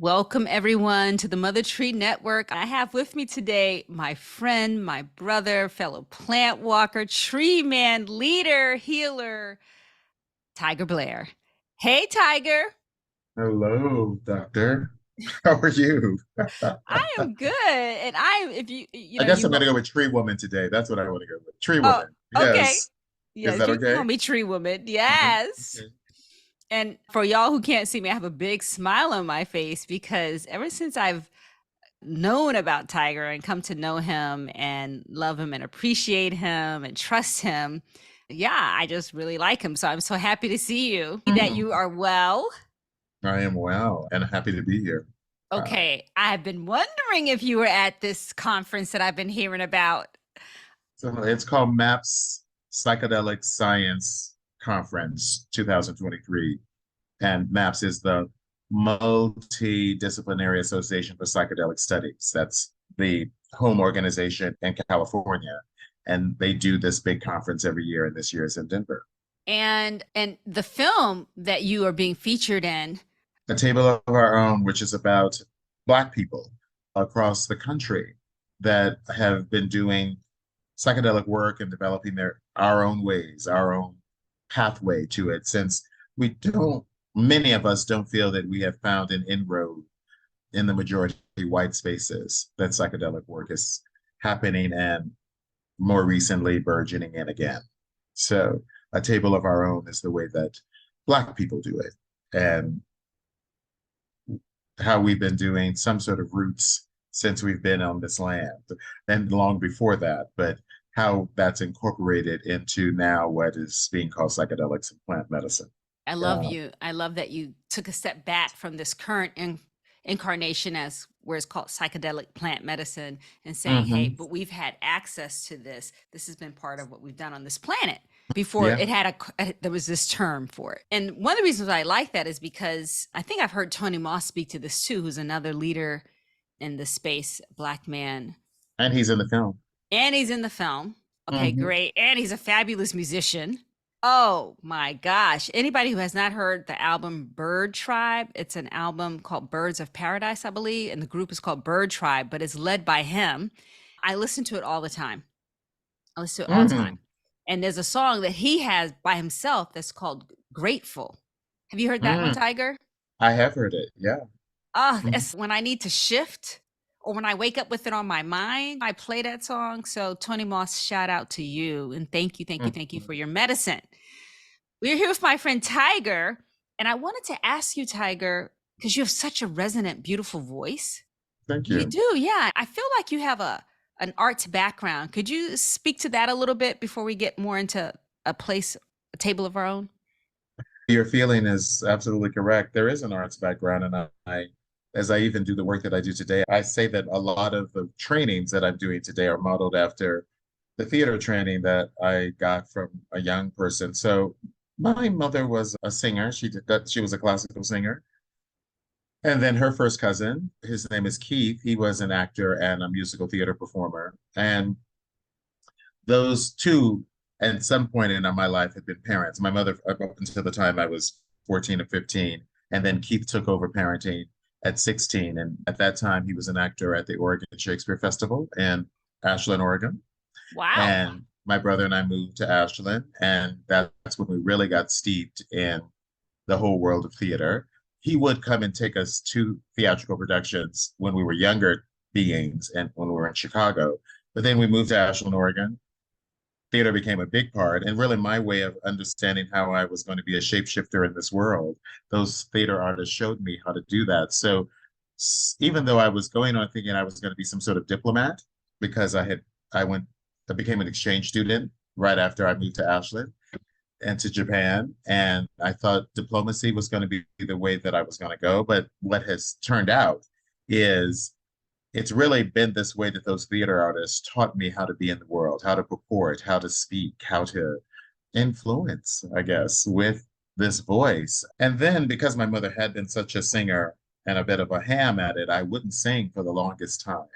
Welcome, everyone, to the Mother Tree Network. I have with me today my friend, my brother, fellow plant walker, tree man, leader, healer, Tyger Blair. Hey, Tyger. Hello, doctor. How are you? I am good. And if you, I guess I'm going to go with tree woman today. That's what I want to go with. Tree oh, woman. okay. Yes. Is Yes, that you can okay? call me Tree Woman. Okay. Yes. And for y'all who can't see me, I have a big smile on my face because ever since I've known about Tiger and come to know him and love him and appreciate him and trust him. Yeah, I just really like him. So I'm so happy to see you, that you are well. I am well and happy to be here. Wow. Okay, I've been wondering if you were at this conference that I've been hearing about. So it's called MAPS Psychedelic Science Conference 2023. And MAPS is the Multidisciplinary Association for Psychedelic Studies. That's the home organization in California. And they do this big conference every year, and this year is in Denver. And the film that you are being featured in. A Table of Our Own, which is about Black people across the country that have been doing psychedelic work and developing our own ways, our own pathway to it, since we don't, many of us don't feel that we have found an inroad in the majority white spaces that psychedelic work is happening and more recently burgeoning in again. So a table of our own is the way that Black people do it. And how we've been doing some sort of roots since we've been on this land and long before that, but how that's incorporated into now what is being called psychedelics and plant medicine. I love Yeah. you. I love that you took a step back from this current incarnation as where it's called psychedelic plant medicine and saying, hey, Hmm. but we've had access to this. This has been part of what we've done on this planet. Before Yeah. it had there was this term for it. And one of the reasons I like that is because I think I've heard Tony Moss speak to this too, who's another leader in the space, Black man. And he's in the film. And he's in the film. Okay, Hmm. great. And he's a fabulous musician. Oh my gosh. Anybody who has not heard the album Bird Tribe, it's an album called Birds of Paradise, I believe, and the group is called Bird Tribe, but it's led by him. I listen to it all the time. I listen to it all the time. Hmm. And there's a song that he has by himself that's called Grateful. Have you heard that one, Hmm. Tiger? I have heard it. Yeah. Ah, Mhm. that's when I need to shift or when I wake up with it on my mind, I play that song. So Tony Moss, shout out to you and thank you, thank you, thank you for Mhm. your medicine. We're here with my friend Tiger, and I wanted to ask you, Tiger, because you have such a resonant, beautiful voice. Thank You you. do, yeah. I feel like you have an arts background. Could you speak to that a little bit before we get more into a table of our own? Your feeling is absolutely correct. There is an arts background, and as I even do the work that I do today, I say that a lot of the trainings that I'm doing today are modeled after the theater training that I got from a young person. So my mother was a singer. She did that. She was a classical singer. And then her first cousin, his name is Keith. He was an actor and a musical theater performer. And those two, at some point in my life, had been parents. My mother, up until the time I was 14 or 15, and then Keith took over parenting at 16. And at that time, he was an actor at the Oregon Shakespeare Festival in Ashland, Oregon. Wow. And my brother and I moved to Ashland, and that's when we really got steeped in the whole world of theater. He would come and take us to theatrical productions when we were younger beings and when we were in Chicago. But then we moved to Ashland, Oregon. Theater became a big part, and really my way of understanding how I was going to be a shapeshifter in this world. Those theater artists showed me how to do that. So even though I was going on thinking I was going to be some sort of diplomat, because I became an exchange student right after I moved to Ashland and to Japan. And I thought diplomacy was going to be the way that I was going to go. But what has turned out is it's really been this way that those theater artists taught me how to be in the world, how to purport, how to speak, how to influence, I guess, with this voice. And then because my mother had been such a singer and a bit of a ham at it, I wouldn't sing for the longest time.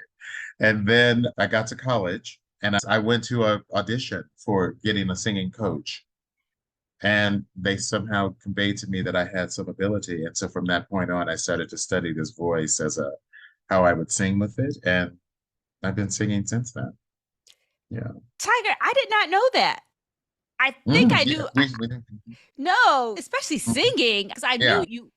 And then I got to college and I went to an audition for getting a singing coach. And they somehow conveyed to me that I had some ability. And so from that point on, I started to study this voice as a how I would sing with it. And I've been singing since then. Yeah. Tiger, I did not know that. I think I Yeah. do. No, especially Mhm. singing, because I knew Yeah. you.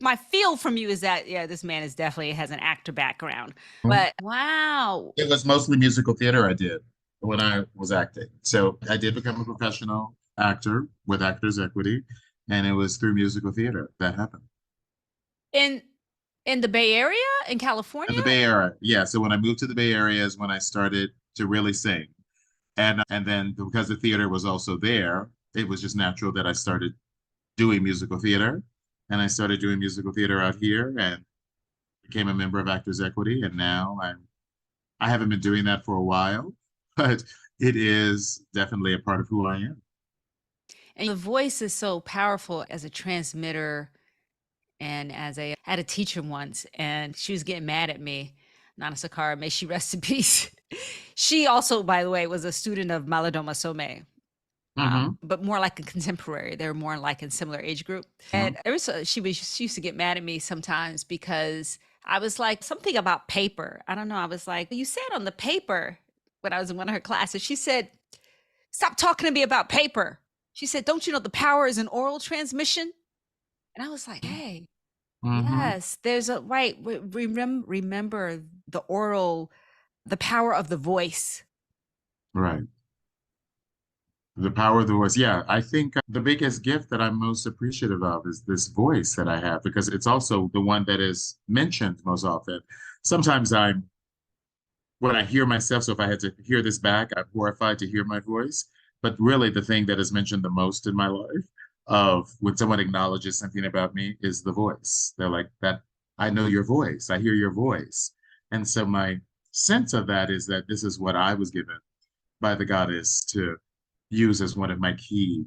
My feel from you is that yeah, this man is definitely has an actor background. Mhm. But wow, It was mostly musical theater I did when I was acting. So I did become a professional actor with Actors Equity, and it was through musical theater that happened. in in the Bay Area in In California. the Bay Area, yeah. So when I moved to the Bay Area is when I started to really sing. And then because the theater was also there, it was just natural that I started doing musical theater. And I started doing musical theater out here and became a member of Actors Equity. And now I haven't been doing that for a while, but it is definitely a part of who I am. And the voice is so powerful as a transmitter and as a I had a teacher once and she was getting mad at me. Nana Sakara, may she rest in peace. She also, by the way, was a student of Malidoma Somé. Hmm. But more like a contemporary. They were more like in similar age group. Hmm. And she used to get mad at me sometimes because I was like something about paper. I don't know. I was like, you said on the paper when I was in one of her classes. She said, "Stop talking to me about paper." She said, "Don't you know the power is in oral transmission?" And I was like, "Hey, Hmm. yes, there's a right. Remember the oral, the power of the voice." Right. The power of the voice. Yeah, I think the biggest gift that I'm most appreciative of is this voice that I have because it's also the one that is mentioned most often. Sometimes when I hear myself, so if I had to hear this back, I'm horrified to hear my voice. But really, the thing that is mentioned the most in my life of when someone acknowledges something about me is the voice. They're like, that I know your voice, I hear your voice. And so my sense of that is that this is what I was given by the goddess to use as one of my key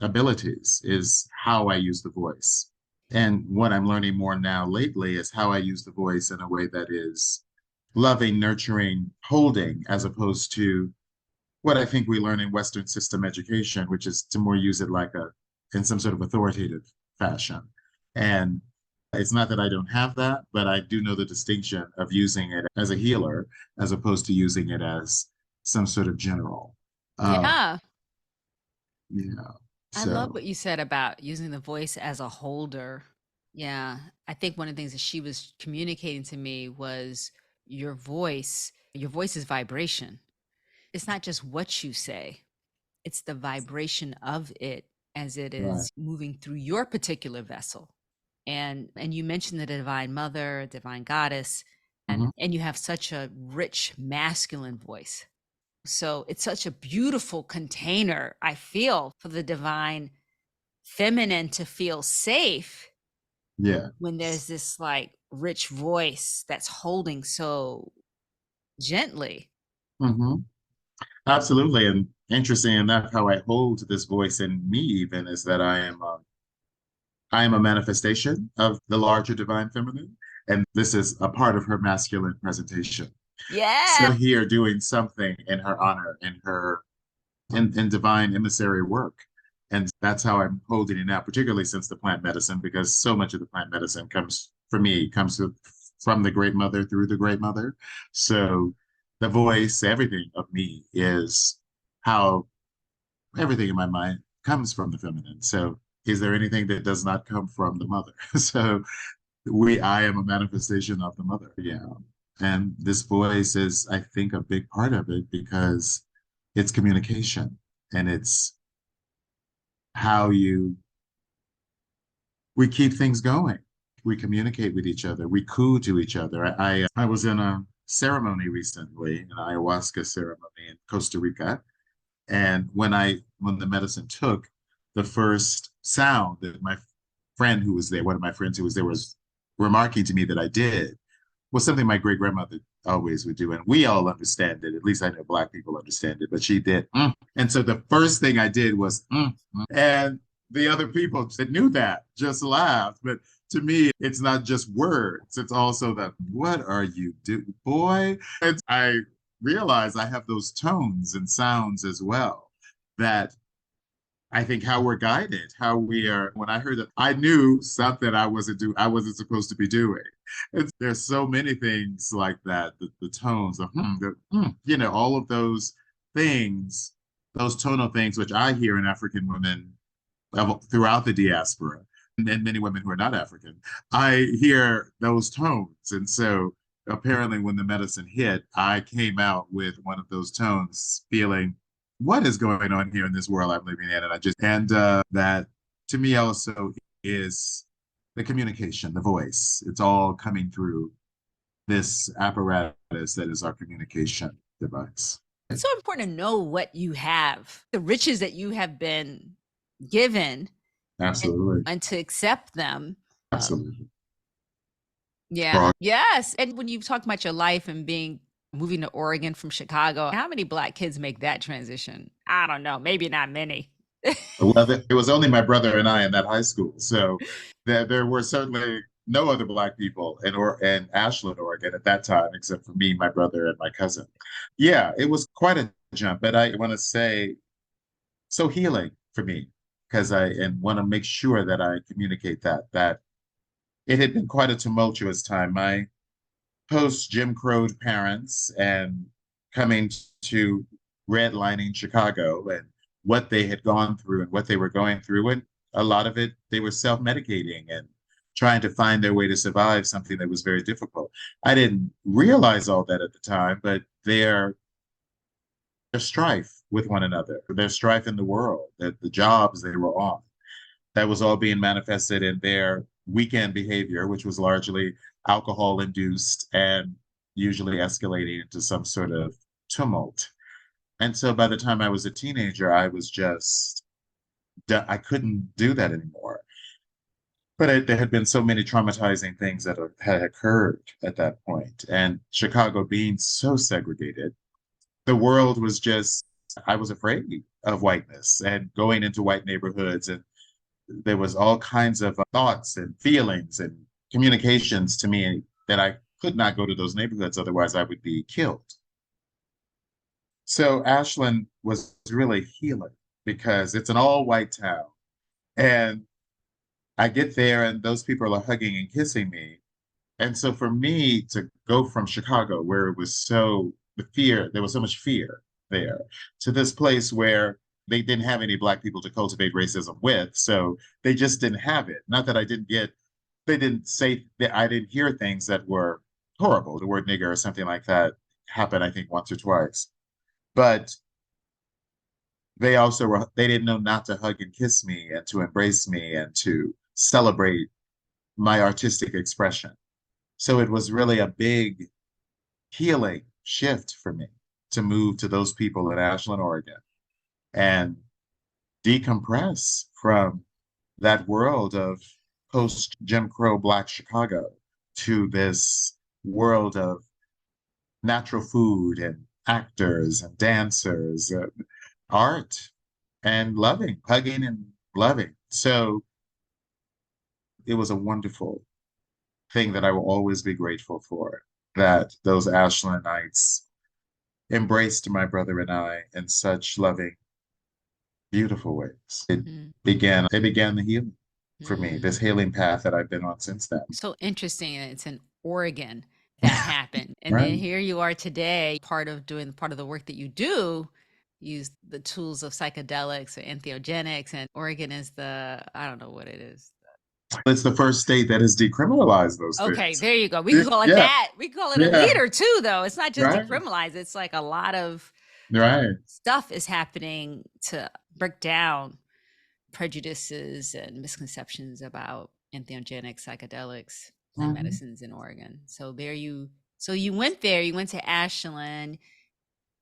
abilities is how I use the voice. And what I'm learning more now lately is how I use the voice in a way that is loving, nurturing, holding, as opposed to what I think we learn in Western system education, which is to more use it like in some sort of authoritative fashion. And it's not that I don't have that, but I do know the distinction of using it as a healer as opposed to using it as some sort of general. Um, Yeah. yeah. I love So, what you said about using the voice as a holder. Yeah. I think one of the things that she was communicating to me was your voice is vibration. It's not just what you say, it's the vibration of it as it right. is moving through your particular vessel. And you mentioned the divine mother, divine goddess, Mhm. and you have such a rich masculine voice. So it's such a beautiful container, I feel, for the divine feminine to feel safe Yeah. when there's this like rich voice that's holding so gently. Hmm. Absolutely. And interesting enough, how I hold this voice in me even is that I am a manifestation of the larger divine feminine, and this is a part of her masculine presentation. Yeah. So here doing something in her honor, in divine emissary work. And that's how I'm holding it now, particularly since the plant medicine, because so much of the plant medicine comes for me, from the great mother through the great mother. So the voice, everything of me is how everything in my mind comes from the feminine. So is there anything that does not come from the mother? So I am a manifestation of the mother. Yeah. And this voice is, I think, a big part of it because it's communication and it's how we keep things going. We communicate with each other. We coo to each other. I was in a ceremony recently, an ayahuasca ceremony in Costa Rica, and when the medicine took, the first sound that my friend who was there, one of my friends who was there, was remarking to me that I did was something my great grandmother always would do. And we all understand it. At least I know Black people understand it, but she did. Mm. And so the first thing I did was, and the other people that knew that just laughed. But to me, it's not just words, it's also that, what are you doing, boy? And I realize I have those tones and sounds as well that I think how we're guided, how we are. When I heard that, I knew something I wasn't supposed to be doing. There's so many things like that. The tones, all of those things, those tonal things, which I hear in African women throughout the diaspora, and many women who are not African. I hear those tones, and so apparently, when the medicine hit, I came out with one of those tones, feeling what is going on here in this world I'm living in? That to me also is the communication, the voice. It's all coming through this apparatus that is our communication device. It's so important to know what you have, the riches that you have been given, Absolutely. and to accept them. Absolutely. Yeah. Yes. And when you talk about your life and moving to Oregon from Chicago, how many Black kids make that transition? I don't know. Maybe not many. Well, it was only my brother and I in that high school. So there were certainly no other Black people in Ashland, Oregon at that time, except for me, my brother, and my cousin. Yeah, it was quite a jump. But I want to say, so healing for me, because I want to make sure that I communicate that it had been quite a tumultuous time. My post Jim Crow parents and coming to redlining Chicago and what they had gone through and what they were going through. And a lot of it, they were self-medicating and trying to find their way to survive something that was very difficult. I didn't realize all that at the time, but their strife with one another, their strife in the world, that the jobs they were on, that was all being manifested in their weekend behavior, which was largely alcohol induced and usually escalating into some sort of tumult. And so by the time I was a teenager, I was just, I couldn't do that anymore. But there had been so many traumatizing things that had occurred at that point. And Chicago being so segregated, the world was just, I was afraid of whiteness and going into white neighborhoods. And there was all kinds of thoughts and feelings and communications to me that I could not go to those neighborhoods, otherwise I would be killed. So Ashland was really healing because it's an all-white town. And I get there and those people are hugging and kissing me. And so for me to go from Chicago, where it was there was so much fear there, to this place where they didn't have any Black people to cultivate racism with. So they just didn't have it. Not that they didn't say that I didn't hear things that were horrible. The word nigger or something like that happened, I think, once or twice. But they didn't know not to hug and kiss me and to embrace me and to celebrate my artistic expression. So it was really a big healing shift for me to move to those people in Ashland, Oregon, and decompress from that world of post Jim Crow Black Chicago to this world of natural food and actors and dancers, art and loving, hugging and loving. So it was a wonderful thing that I will always be grateful for, that those Ashland nights embraced my brother and I in such loving, beautiful ways. It began the healing for me, this healing path that I've been on since then. So interesting. It's in Oregon that happened. And then here you are today, part of the work that you do, use the tools of psychedelics or entheogenics, and Oregon is I don't know what it is. It's the first state that has decriminalized those things. Okay, there you go. We can call it that. We can call it a leader too, though. It's not just decriminalized. It's like a lot of stuff is happening to break down prejudices and misconceptions about entheogenic psychedelics and medicines in Oregon. So you went there, you went to Ashland,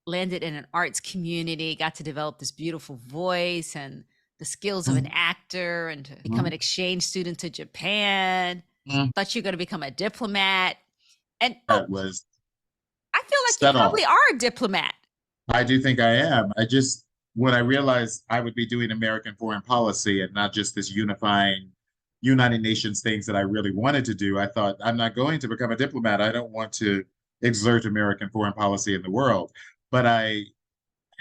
landed in an arts community, got to develop this beautiful voice and the skills of an actor, and to become an exchange student to Japan. Thought you were going to become a diplomat. And I feel like you probably are a diplomat. I do think I am. When I realized I would be doing American foreign policy and not just this unifying United Nations things that I really wanted to do, I thought, I'm not going to become a diplomat. I don't want to exert American foreign policy in the world. But I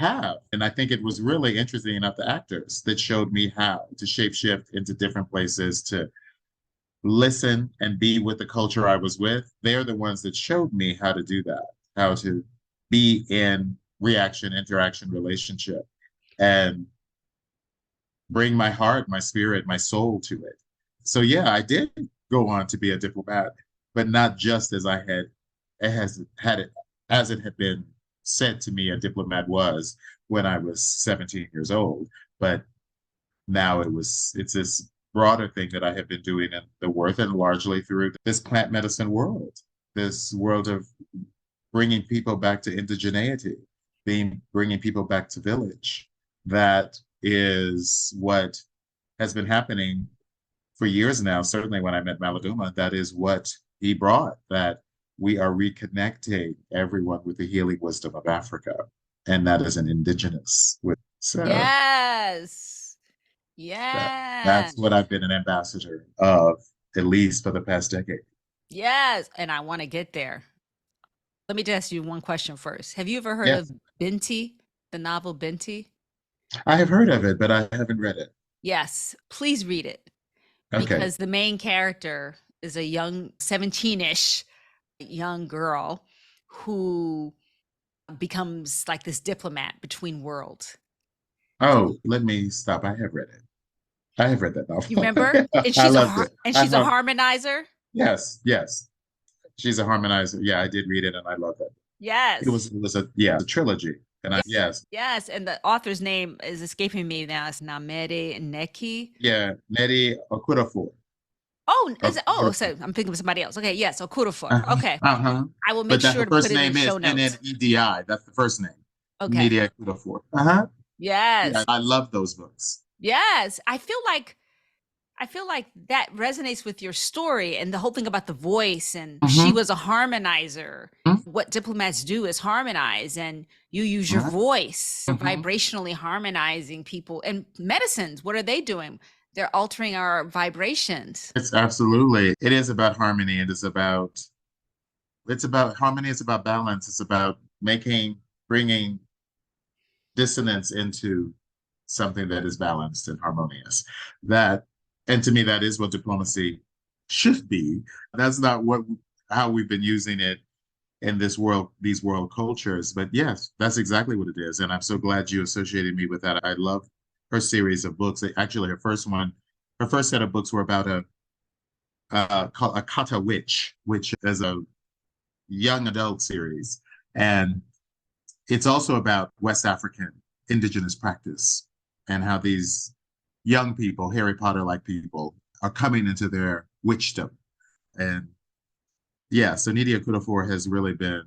have. And I think it was really interesting enough, the actors that showed me how to shapeshift into different places, to listen and be with the culture I was with. They're the ones that showed me how to do that, how to be in reaction, interaction, relationship, and bring my heart, my spirit, my soul to it. So yeah, I did go on to be a diplomat, but not just as I had it has had it as it had been said to me a diplomat was when I was 17 years old. But now it's this broader thing that I have been doing in the work, and largely through this plant medicine world, this world of bringing people back to indigeneity, bringing people back to village. That is what has been happening for years now. Certainly when I met Malidoma, that is what he brought, that we are reconnecting everyone with the healing wisdom of Africa. And that is an indigenous with. So Yes. that's Yes. what I've been an ambassador of, at least for the past decade. Yes. And I want to get there. Let me just ask you one question first. Have you ever heard of Yes, Binti, the novel Binti? I have heard of it, but I haven't read it. Yes, please read it, Okay. because the main character is a young 17-ish young girl who becomes like this diplomat between worlds. Oh, let me stop. I have read it. I have read that You novel. remember? And I loved it. she's a harmonizer. Yes, yes. She's a harmonizer. Yeah, I did read it and I loved it. Yes. It was a yeah, a trilogy. And I Yes. yes. Yes. And the author's name is escaping me now. It's Namede Neki. Yeah, Neri Okurafor. Oh, is it? Oh, so Okurafor. I'm thinking of somebody else. Okay. Yes. Okurafor. Uh-huh. Okay. Uh-huh. I will make But that sure the to put first it in name show is notes. Nedi. That's the first name. Okay. Nedi Okurafor. Uh-huh. Yeah, Yes. I love those books. Yes. I feel like that resonates with your story and the whole thing about the voice, and she Mm-hmm. was a harmonizer. What diplomats do is harmonize, and you use your Right. voice, Mm-hmm. vibrationally harmonizing people. And medicines, what are they doing? They're altering our vibrations. It's absolutely, it is about harmony. It's about harmony. It's about balance. It's about bringing dissonance into something that is balanced and harmonious. That, and to me, that is what diplomacy should be. That's not how we've been using it in this world, these world cultures. But yes, that's exactly what it is. And I'm so glad you associated me with that. I love her series of books. Actually, her first set of books were about called a Kata Witch, which is a young adult series. And it's also about West African indigenous practice and how these young people, Harry Potter like people, are coming into their witchdom. And yeah, so Nydia Kudafor has really been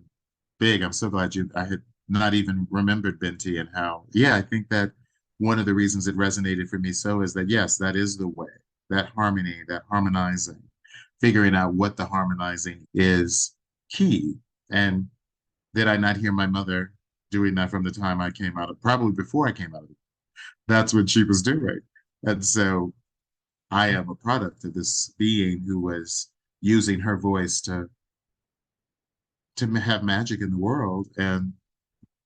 big. I'm so glad I had not even remembered Binti, and how, yeah, I think that one of the reasons it resonated for me so is that, yes, that is the way, that harmony, that harmonizing, figuring out what the harmonizing is key. And did I not hear my mother doing that from the time I came out of, probably before I came out of it? That's what she was doing. And so I am a product of this being who was using her voice to have magic in the world. And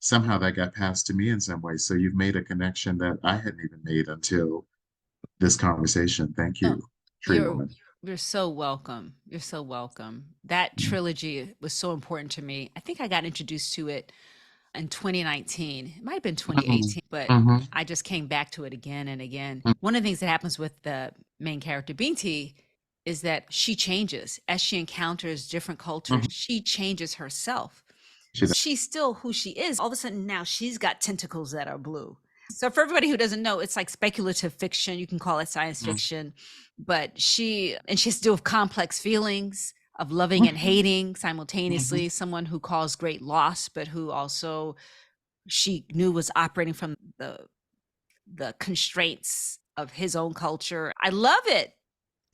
somehow that got passed to me in some way. So you've made a connection that I hadn't even made until this conversation. Thank Oh, you, Tree you're Woman. you're so welcome. You're so welcome. That trilogy was so important to me. I think I got introduced to it in 2019. It might have been Mhm. 2018, but Mhm. I just came back to it again and again. One of the things that happens with the main character, Binti, is that she changes as she encounters different cultures. Mhm. She changes herself. She's She's still who she is. All of a sudden now she's got tentacles that are blue. So for everybody who doesn't know, it's like speculative fiction. You can call it science fiction, but she has to deal with complex feelings of loving and hating Mhm. simultaneously. Someone who caused great loss, but who also she knew was operating from the constraints of his own culture. I love it.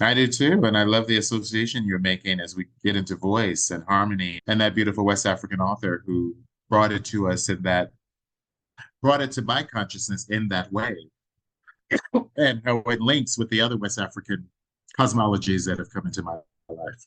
I do too. And I love the association you're making as we get into voice and harmony, and that beautiful West African author who brought it to us in that, brought it to my consciousness in that way, and how it links with the other West African cosmologies that have come into my life.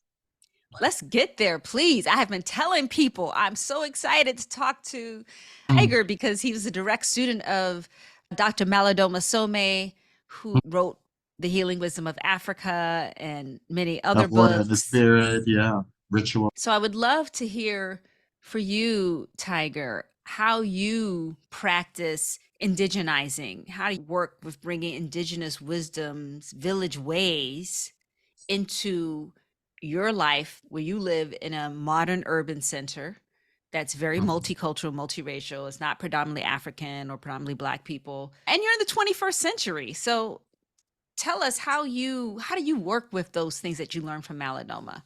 Let's get there, please. I have been telling people I'm so excited to talk to Mm. Tyger because he was a direct student of Dr. Malidoma Somé, who wrote The Healing Wisdom of Africa and many other Of water, the books. spirit, yeah, ritual. So I would love to hear for you, Tyger, how you practice indigenizing, how you work with bringing indigenous wisdoms, village ways into your life where you live in a modern urban center that's very Mhm. multicultural, multiracial. It's not predominantly African or predominantly Black people. And you're in the 21st century. So tell us how do you work with those things that you learned from Malidoma?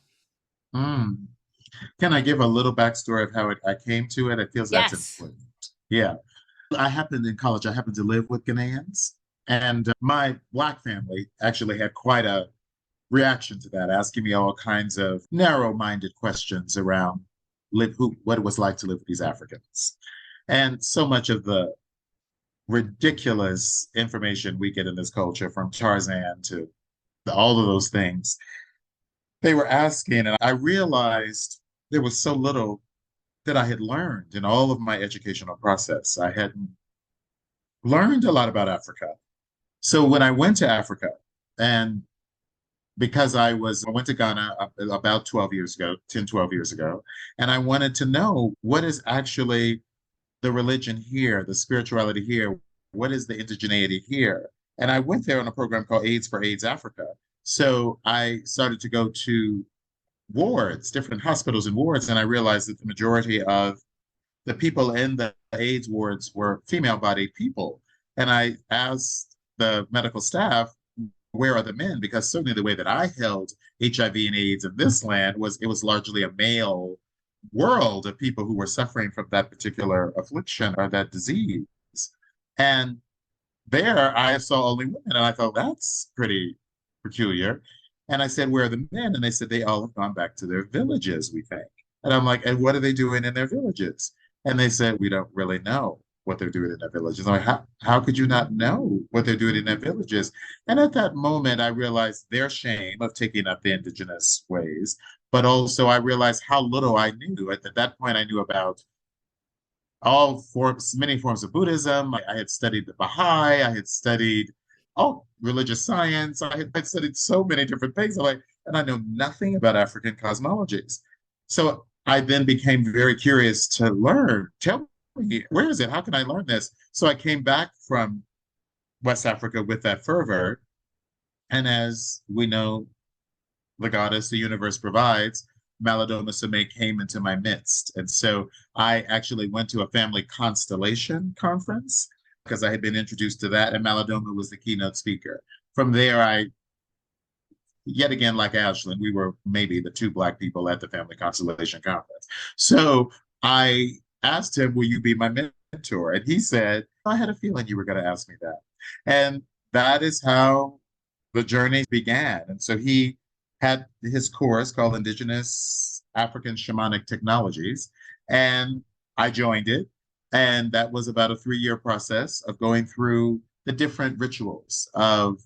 Mm. Can I give a little backstory of how I came to it? It feels that's Yes. important. Yeah. I happened in college, I happened to live with Ghanaians, and my Black family actually had quite a reaction to that, asking me all kinds of narrow-minded questions around what it was like to live with these Africans. And so much of the ridiculous information we get in this culture, from Tarzan to all of those things, they were asking, and I realized there was so little that I had learned in all of my educational process. I hadn't learned a lot about Africa. So when I went to Africa, and because I went to Ghana about 12 years ago, 10, 12 years ago, and I wanted to know what is actually the religion here, the spirituality here, what is the indigeneity here? And I went there on a program called AIDS for AIDS Africa. So I started to go to wards, different hospitals and wards, and I realized that the majority of the people in the AIDS wards were female-bodied people. And I asked the medical staff, where are the men? Because certainly the way that I held HIV and AIDS in this land was it was largely a male world of people who were suffering from that particular affliction or that disease. And there I saw only women, and I thought that's pretty peculiar. And I said, where are the men? And they said they all have gone back to their villages, we think. And I'm like, and what are they doing in their villages? And they said, we don't really know what they're doing in their villages. I'm like, how could you not know what they're doing in their villages? And at that moment, I realized their shame of taking up the indigenous ways, but also I realized how little I knew. At that point, I knew about all forms, many forms of Buddhism. I had studied the Baha'i, I had studied religious science. I'd studied so many different things. And I know nothing about African cosmologies. So I then became very curious to learn. Tell me, where is it? How can I learn this? So I came back from West Africa with that fervor. And as we know, the goddess, the universe provides, Malidoma Somé came into my midst. And so I actually went to a family constellation conference because I had been introduced to that, and Malidoma was the keynote speaker. From there, yet again, like Ashland, we were maybe the two Black people at the family constellation conference. So I asked him, will you be my mentor? And he said, I had a feeling you were going to ask me that. And that is how the journey began. And so he had his course called Indigenous African Shamanic Technologies, and I joined it. And that was about a 3-year process of going through the different rituals of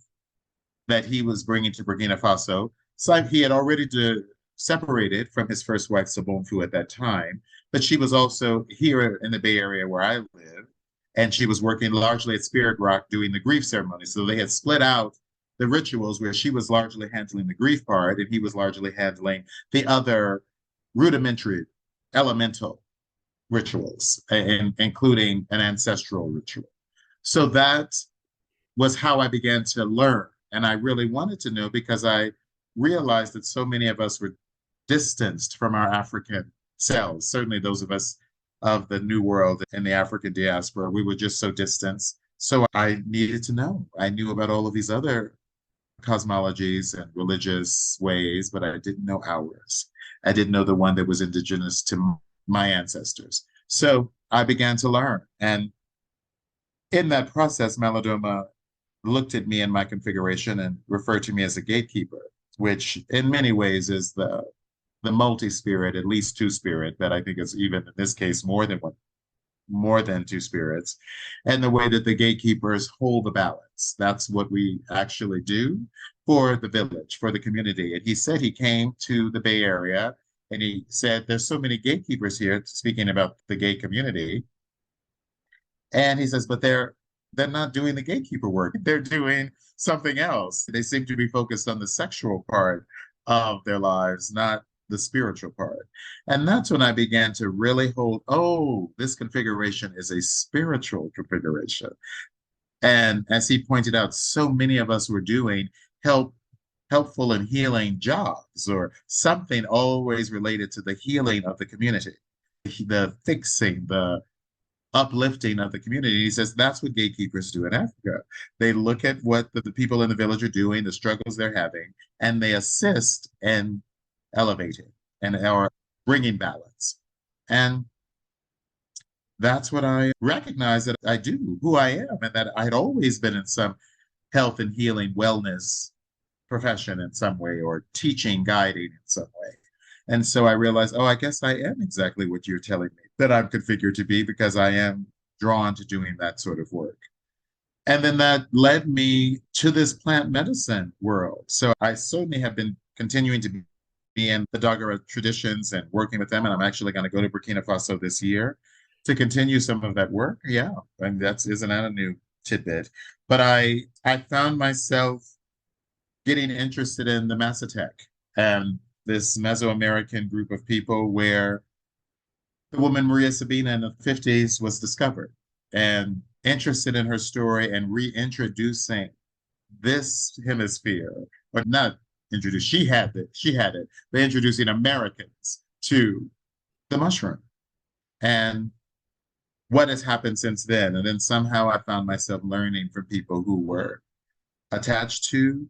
that he was bringing to Burkina Faso. So he had already separated from his first wife, Sabonfu, at that time, but she was also here in the Bay Area where I live, and she was working largely at Spirit Rock doing the grief ceremony. So they had split out the rituals where she was largely handling the grief part, and he was largely handling the other rudimentary, elemental rituals, including an ancestral ritual. So that was how I began to learn. And I really wanted to know because I realized that so many of us were distanced from our African selves, certainly those of us of the New World and the African diaspora. We were just so distanced. So I needed to know. I knew about all of these other cosmologies and religious ways, but I didn't know ours. I didn't know the one that was indigenous to my ancestors. So I began to learn. And in that process, Malidoma looked at me in my configuration and referred to me as a gatekeeper, which in many ways is the multi-spirit, at least two spirit, that I think is even in this case more than one. more than two spirits, and the way that the gatekeepers hold the balance. That's what we actually do for the village, for the community. And he said he came to the Bay Area and he said, there's so many gatekeepers here, speaking about the gay community. And he says, but they're not doing the gatekeeper work. They're doing something else. They seem to be focused on the sexual part of their lives, not the spiritual part. And that's when I began to really hold, oh, this configuration is a spiritual configuration. And as he pointed out, so many of us were doing helpful and healing jobs or something always related to the healing of the community, the fixing, the uplifting of the community. He says that's what gatekeepers do in Africa. They look at what the people in the village are doing, the struggles they're having, and they assist in elevating and or bringing balance. And that's what I recognize that I do, who I am, and that I had always been in some health and healing wellness profession in some way or teaching, guiding in some way. And so I realized, oh, I guess I am exactly what you're telling me that I'm configured to be because I am drawn to doing that sort of work. And then that led me to this plant medicine world. So I certainly have been continuing to be in the Dagara traditions and working with them. And I'm actually going to go to Burkina Faso this year to continue some of that work. Yeah, and that's isn't that a new tidbit? But I found myself getting interested in the Mazatec and this Mesoamerican group of people where the woman Maria Sabina in the 50s was discovered and interested in her story and reintroducing this hemisphere, or not introduced, she had it, but introducing Americans to the mushroom. And what has happened since then? And then somehow I found myself learning from people who were attached to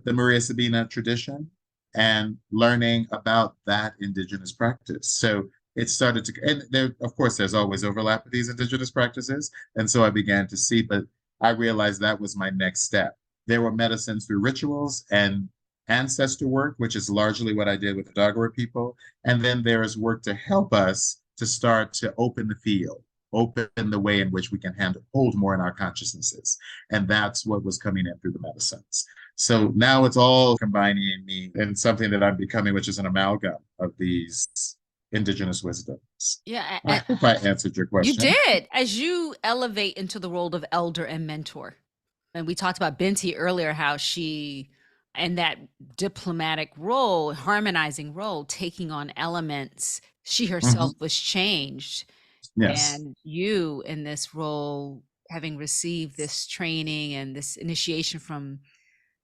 the Maria Sabina tradition and learning about that indigenous practice. So it started to, and there, of course, there's always overlap with these indigenous practices. And so I began to see, but I realized that was my next step. There were medicines through rituals and ancestor work, which is largely what I did with the Dagara people. And then there is work to help us to start to open the field, open the way in which we can hold more in our consciousnesses. And that's what was coming in through the medicines. So now it's all combining in me in something that I'm becoming, which is an amalgam of these indigenous wisdoms. Yeah, I hope I answered your you question. did. As you elevate into the role of elder and mentor, and we talked about Binti earlier, how she, in that diplomatic role, harmonizing role, taking on elements, she herself was changed. Yes. And you, in this role, having received this training and this initiation from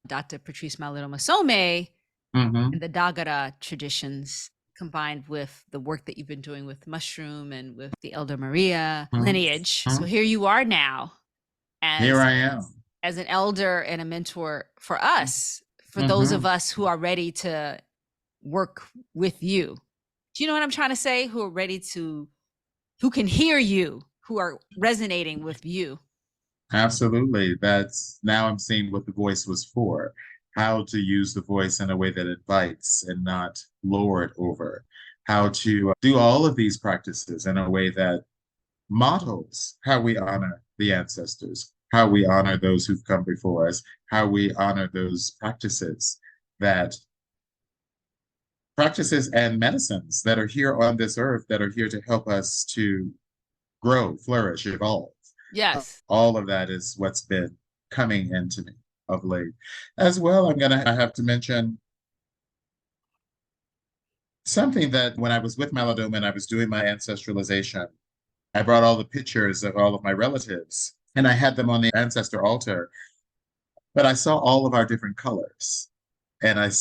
Dr. Patrice Malidoma Somé hmm and the Dagara traditions, combined with the work that you've been doing with mushroom and with the Elder Maria lineage. So here you are now Here as I am. as an elder and a mentor for us, for those hmm of us who are ready to work with you. Do you know what I'm trying to say? Who are ready to, who can hear you, who are resonating with you. Absolutely. That's now I'm seeing what the voice was for, how to use the voice in a way that invites and not lord over, how to do all of these practices in a way that models how we honor the ancestors, how we honor those who've come before us, how we honor those that practices and medicines that are here on this earth that are here to help us to grow, flourish, evolve. Yes. All of that is what's been coming into me of late. As well, I have to mention something that when I was with Malidoma and I was doing my ancestralization, I brought all the pictures of all of my relatives and I had them on the ancestor altar, but I saw all of our different colors. And I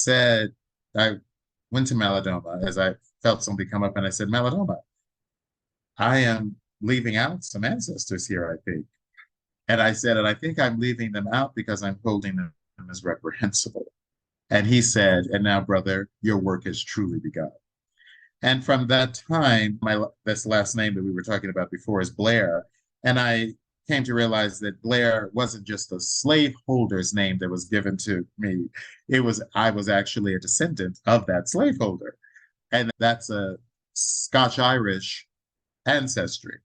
went to Malidoma as I felt something come up and I said, Malidoma, I am leaving out some ancestors here, I think. And I said, and I think I'm leaving them out because I'm holding them as reprehensible. And he said, and now, brother, your work has truly begun. And from that time, this last name that we were talking about before is Blair. And I came to realize that Blair wasn't just a slaveholder's name that was given to me. I was actually a descendant of that slaveholder. And that's a Scotch-Irish ancestry.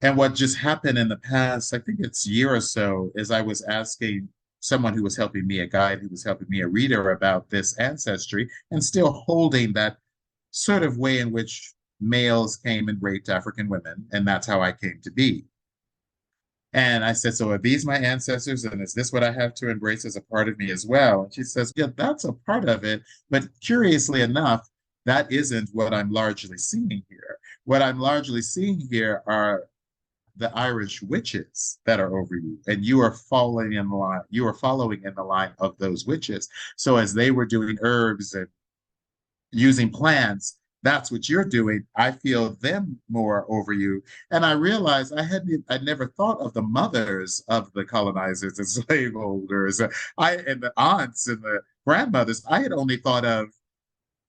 And what just happened in the past, I think it's year or so, is I was asking someone who was helping me, a guide who was helping me, a reader, about this ancestry, and still holding that sort of way in which males came and raped African women, and that's how I came to be. And I said, so are these my ancestors? And is this what I have to embrace as a part of me as well? And she says, yeah, that's a part of it. But curiously enough, that isn't what I'm largely seeing here. What I'm largely seeing here are the Irish witches that are over you, and you are following in the line. You are following in the line of those witches. So as they were doing herbs and using plants, that's what you're doing. I feel them more over you. And I realized I never thought of the mothers of the colonizers and slaveholders. I and the aunts and the grandmothers. I had only thought of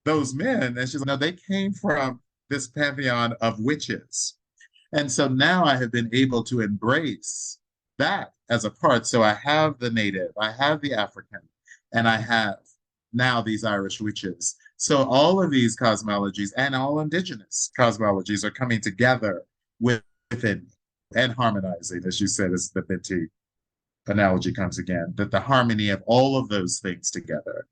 those men. And she's like, no, they came from this pantheon of witches. And so now I have been able to embrace that as a part. So I have the native, I have the African, and I have now these Irish witches. So all of these cosmologies and all indigenous cosmologies are coming together within and harmonizing, as you said, as the Binti analogy comes again, that the harmony of all of those things together.